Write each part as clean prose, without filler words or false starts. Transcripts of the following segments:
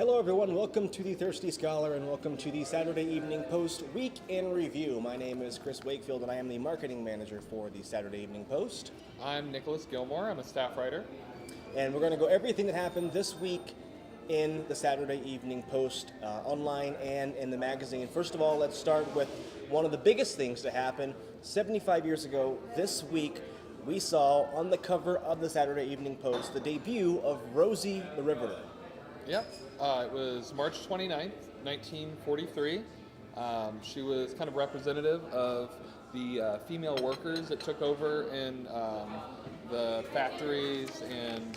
Hello everyone, welcome to the Thirsty Scholar and welcome to the Saturday Evening Post Week in Review. My name is Chris Wakefield and I am the marketing manager for the Saturday Evening Post. I'm Nicholas Gilmore, I'm a staff writer. And we're going to go everything that happened this week in the Saturday Evening Post, online and in the magazine. First of all, let's start with one of the biggest things to happen. 75 years ago this week, we saw on the cover of the Saturday Evening Post the debut of Rosie the Riveter. Yep, it was March 29th, 1943. She was kind of representative of the female workers that took over in the factories and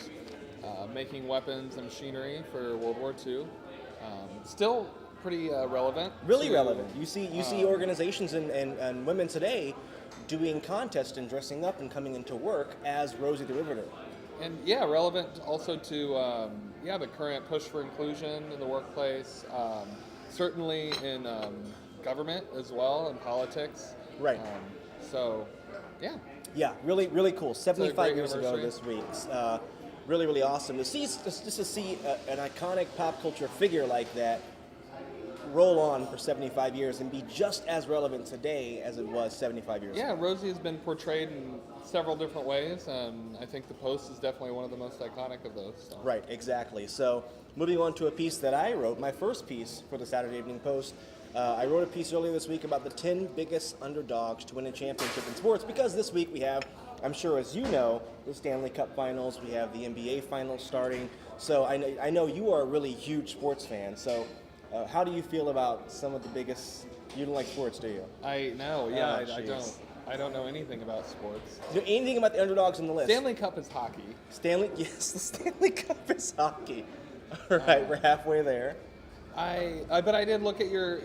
making weapons and machinery for World War II. Still pretty relevant. Really relevant. You see organizations and women today doing contests and dressing up and coming into work as Rosie the Riveter. And relevant also to the current push for inclusion in the workplace, certainly in government as well, and politics. Right. Yeah, really, really cool. 75 years ago this week. Really, really awesome to see. Just to see an iconic pop culture figure like that roll on for 75 years and be just as relevant today as it was 75 years ago. Yeah, Rosie has been portrayed in several different ways, and I think the Post is definitely one of the most iconic of those. So. Right, exactly. So moving on to a piece that I wrote, my first piece for the Saturday Evening Post. I wrote a piece earlier this week about the 10 biggest underdogs to win a championship in sports, because this week we have, I'm sure as you know, the Stanley Cup Finals, we have the NBA Finals starting. So I know you are a really huge sports fan, so how do you feel about some of the biggest? You don't like sports, do you? I know, yeah, I don't. I don't know anything about sports. Do you know anything about the underdogs on the list? Stanley Cup is hockey. Yes, the Stanley Cup is hockey. All right, we're halfway there. But I did look at your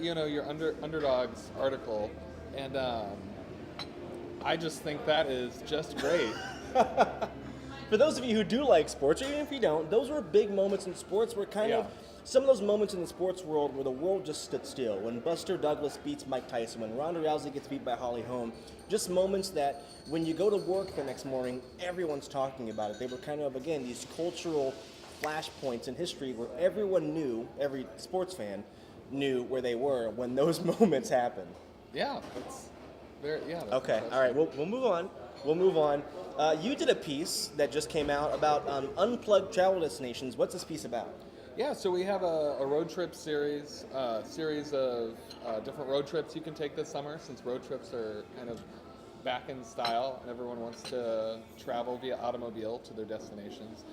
Underdogs article, and I just think that is just great. For those of you who do like sports, or even if you don't, those were big moments in sports. Were kind of some of those moments in the sports world where the world just stood still. When Buster Douglas beats Mike Tyson, when Ronda Rousey gets beat by Holly Holm, just moments that when you go to work the next morning, everyone's talking about it. They were kind of, again, these cultural flashpoints in history where everyone knew, every sports fan knew where they were when those moments happened. Yeah, that's very, that's okay, all right, we'll move on. We'll move on. You did a piece that just came out about unplugged travel destinations. What's this piece about? Yeah, so we have a road trip series of different road trips you can take this summer, since road trips are kind of back in style and everyone wants to travel via automobile to their destinations.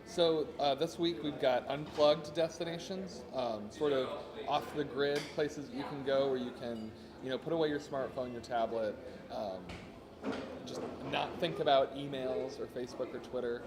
So this week we've got unplugged destinations, sort of off the grid places that you can go where you can, put away your smartphone, your tablet, just not think about emails or Facebook or Twitter,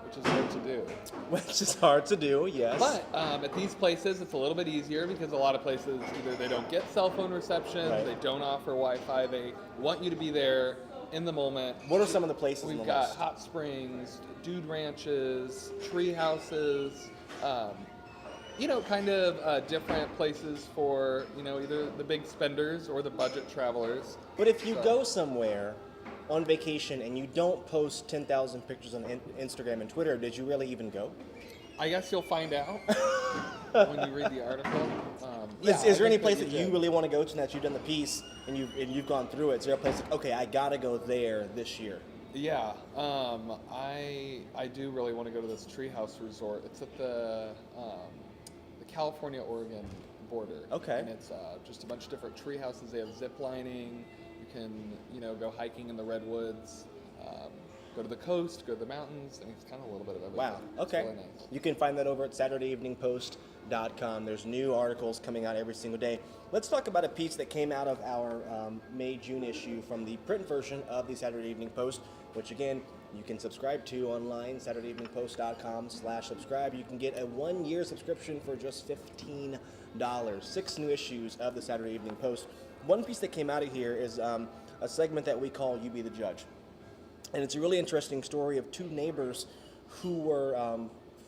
which is hard to do. Which is hard to do, yes. But at these places, it's a little bit easier because a lot of places, either they don't get cell phone reception, they don't offer Wi-Fi, they want you to be there in the moment. What are some of the places We've on the got list? hot springs, dude ranches, tree houses, kind of different places for, either the big spenders or the budget travelers. But if you go somewhere on vacation and you don't post 10,000 pictures on Instagram and Twitter, did you really even go? I guess you'll find out when you read the article. Is there any place that you really want to go to, that you've done the piece and you've gone through it? Is there a place okay, I gotta go there this year? Yeah, I do really want to go to this treehouse resort. It's at the California-Oregon border. Okay. And it's just a bunch of different tree houses. They have zip lining. You can, go hiking in the redwoods, go to the coast, go to the mountains. And it's kind of a little bit of everything. Wow. Okay. It's really nice. You can find that over at SaturdayEveningPost.com. There's new articles coming out every single day. Let's talk about a piece that came out of our May-June issue from the print version of the Saturday Evening Post, which again, you can subscribe to online, SaturdayEveningPost.com/subscribe. You can get a 1-year subscription for just $15. 6 new issues of the Saturday Evening Post. One piece that came out of here is a segment that we call You Be the Judge. And it's a really interesting story of two neighbors who were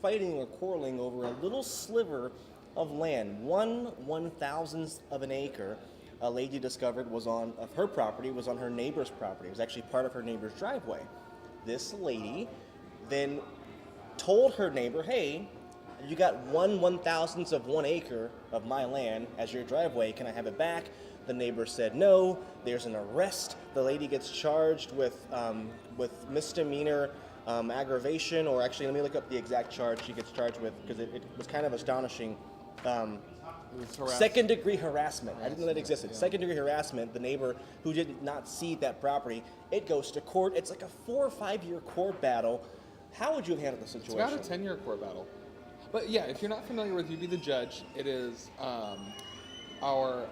fighting or quarreling over a little sliver of land. 1/1000th of an acre a lady discovered was on her property, was on her neighbor's property. It was actually part of her neighbor's driveway. This lady then told her neighbor, hey, You got 1/1000th of 1 acre of my land as your driveway. Can I have it back? The neighbor said no. There's an arrest. The lady gets charged with misdemeanor aggravation, or actually, let me look up the exact charge she gets charged with, because it was kind of astonishing. Second-degree harassment. I didn't know that existed. Yeah. Second-degree harassment. The neighbor who did not see that property. It goes to court. It's like a 4 or 5 year court battle. How would you have handled the situation? It's about a 10-year court battle. But yeah, if you're not familiar with You Be the Judge, it is our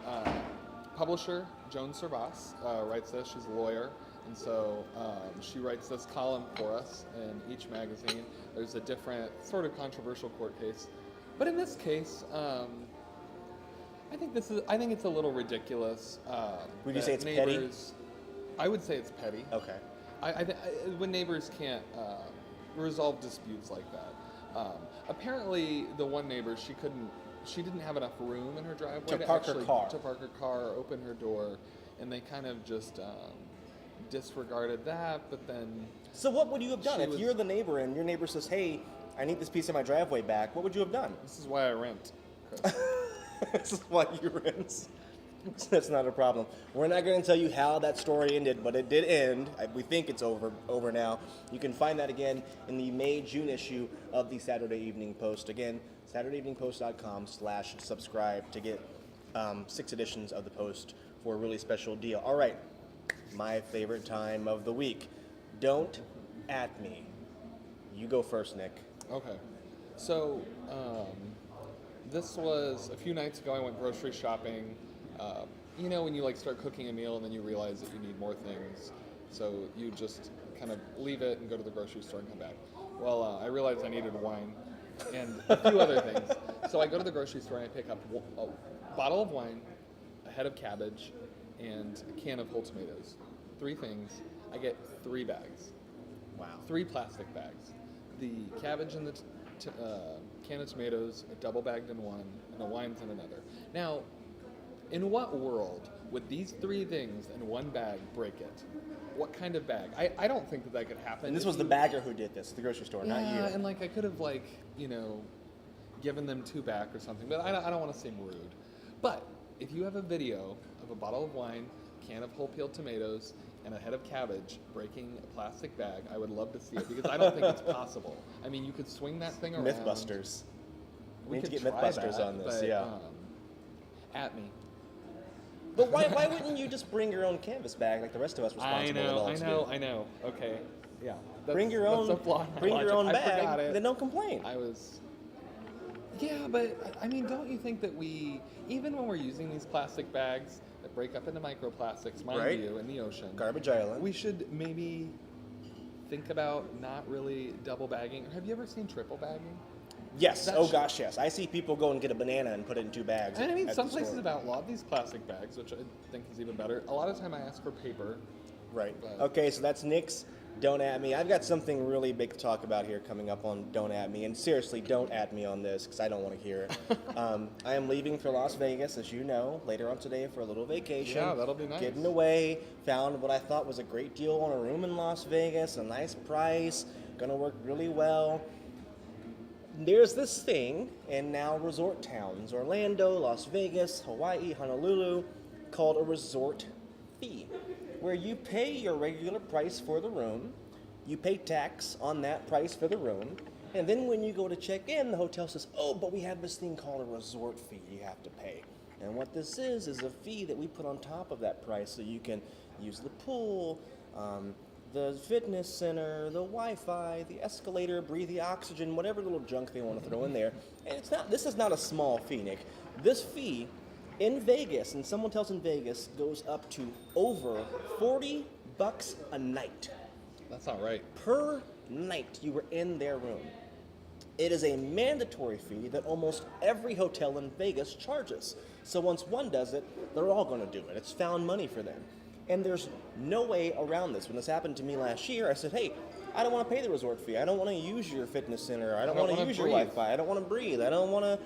publisher, Joan Servas, writes this. She's a lawyer. And so she writes this column for us in each magazine. There's a different sort of controversial court case. But in this case, I think it's a little ridiculous. Would you say it's petty? I would say it's petty. Okay. When neighbors can't resolve disputes like that. Apparently, the one neighbor, she didn't have enough room in her driveway to park her car, open her door, and they kind of just disregarded that. But then, so what would you have done if you're the neighbor and your neighbor says, "Hey, I need this piece of my driveway back"? What would you have done? This is why I rent, Chris. This is why you rent. That's not a problem. We're not going to tell you how that story ended, but it did end. We think it's over now. You can find that again in the May-June issue of the Saturday Evening Post. Again, SaturdayEveningPost.com/subscribe to get 6 editions of the Post for a really special deal. All right, my favorite time of the week. Don't at me. You go first, Nick. Okay. So, this was a few nights ago. I went grocery shopping. You know, when you start cooking a meal and then you realize that you need more things, so you just kind of leave it and go to the grocery store and come back. Well, I realized I needed wine and a few other things. So I go to the grocery store and I pick up a bottle of wine, a head of cabbage, and a can of whole tomatoes. 3 things. I get 3 bags. Wow. 3 plastic bags. The cabbage and the can of tomatoes, double bagged in one, and the wine's in another. Now, in what world would these 3 things in one bag break it? What kind of bag? I don't think that could happen. And this was the bagger who did this, the grocery store, not you. Yeah, and I could have given them 2 back or something, but I don't want to seem rude. But if you have a video of a bottle of wine, can of whole peeled tomatoes, and a head of cabbage breaking a plastic bag, I would love to see it, because I don't think it's possible. I mean, you could swing that thing around. Mythbusters. We need to get try Mythbusters that, on this, but, yeah. At me. But why wouldn't you just bring your own canvas bag like the rest of us responsible adults do? I know. Okay, yeah. Bring your own bag, then don't complain. Yeah, but I mean, don't you think that even when we're using these plastic bags that break up into microplastics, mind you, in the ocean, Garbage Island, we should maybe think about not really double bagging. Have you ever seen triple bagging? Yes. Gosh, yes. I see people go and get a banana and put it in 2 bags. And I mean, some places have outlawed these plastic bags, which I think is even better. A lot of time I ask for paper. Right. Okay, so that's Nick's Don't At Me. I've got something really big to talk about here coming up on Don't At Me. And seriously, don't at me on this, because I don't want to hear it. I am leaving for Las Vegas, as you know, later on today for a little vacation. Yeah, that'll be nice. Getting away. Found what I thought was a great deal on a room in Las Vegas, a nice price, going to work really well. There's this thing in now resort towns, Orlando, Las Vegas, Hawaii, Honolulu, called a resort fee, where you pay your regular price for the room, you pay tax on that price for the room, and then when you go to check in, the hotel says, "Oh, but we have this thing called a resort fee you have to pay." And what this is a fee that we put on top of that price so you can use the pool, the fitness center, the Wi-Fi, the escalator, breathe the oxygen, whatever little junk they want to throw in there. And this is not a small fee, Nick. This fee in Vegas, and some hotels in Vegas, goes up to over $40 a night. That's not right. Per night you were in their room. It is a mandatory fee that almost every hotel in Vegas charges. So once one does it, they're all going to do it. It's found money for them. And there's no way around this. When this happened to me last year, I said, hey, I don't want to pay the resort fee. I don't want to use your fitness center. I don't want to use your Wi-Fi. I don't want to breathe. I don't want to,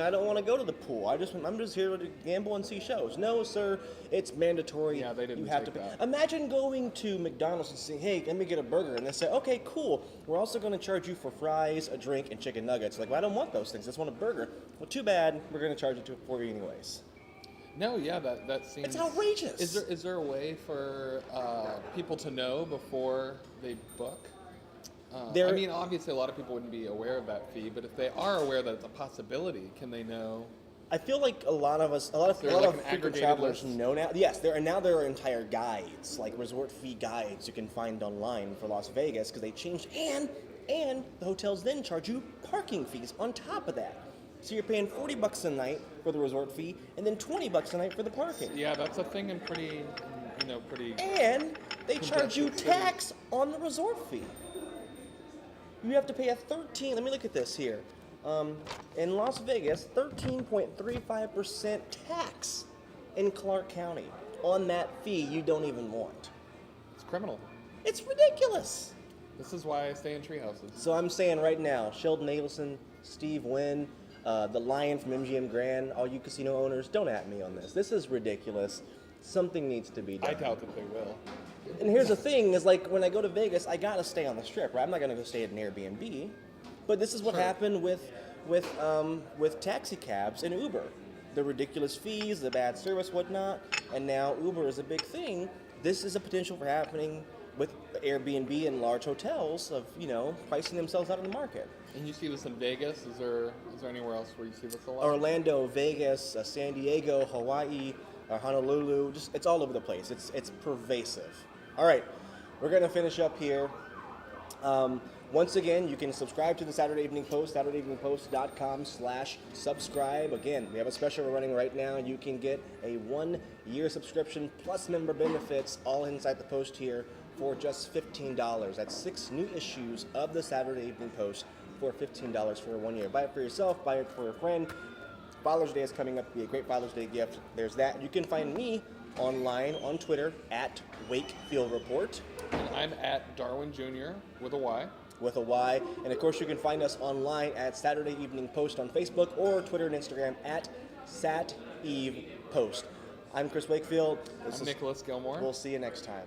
I don't want to go to the pool. I'm just here to gamble and see shows. No, sir, it's mandatory. Yeah, they didn't You have take to pay. that. Imagine going to McDonald's and saying, hey, let me get a burger. And they say, okay, cool. We're also going to charge you for fries, a drink, and chicken nuggets. Like, well, I don't want those things. I just want a burger. Well, too bad. We're going to charge it for you anyways. No, yeah, that seems... It's outrageous. Is there a way for people to know before they book? I mean, obviously, a lot of people wouldn't be aware of that fee, but if they are aware that it's a possibility, can they know? I feel like a lot of frequent travelers know now. Yes, there are entire guides, like resort fee guides, you can find online for Las Vegas because they changed, and the hotels then charge you parking fees on top of that. So you're paying $40 a night for the resort fee, and then $20 a night for the parking. Yeah, that's a thing in pretty. And they charge you tax on the resort fee. You have to pay a 13. Let me look at this here. In Las Vegas, 13.35% tax in Clark County on that fee you don't even want. It's criminal. It's ridiculous. This is why I stay in tree houses. So I'm saying right now, Sheldon Adelson, Steve Wynn, the Lion from MGM Grand, all you casino owners, don't at me on this. This is ridiculous. Something needs to be done. I doubt that they will. And here's the thing: is like when I go to Vegas, I gotta stay on the Strip, right? I'm not gonna go stay at an Airbnb. But this is what happened with taxi cabs and Uber. The ridiculous fees, the bad service, whatnot, and now Uber is a big thing. This is a potential for happening with Airbnb and large hotels of pricing themselves out of the market. And you see this in Vegas? Is there anywhere else where you see this a lot? Orlando, Vegas, San Diego, Hawaii, Honolulu, it's all over the place. It's pervasive. All right, we're gonna finish up here. Once again, you can subscribe to the Saturday Evening Post, SaturdayEveningPost.com/subscribe. Again, we have a special we're running right now. You can get a 1-year subscription plus member benefits all inside the Post here for just $15. That's 6 new issues of the Saturday Evening Post for $15 for 1 year. Buy it for yourself, buy it for a friend. Father's Day is coming up. Be a great Father's Day gift. There's that. You can find me online on Twitter at Wakefield Report. And I'm at Darwin Jr. with a Y. With a Y. And of course, you can find us online at Saturday Evening Post on Facebook or Twitter and Instagram at SatEvePost. I'm Chris Wakefield. I'm Nicholas Gilmore. We'll see you next time.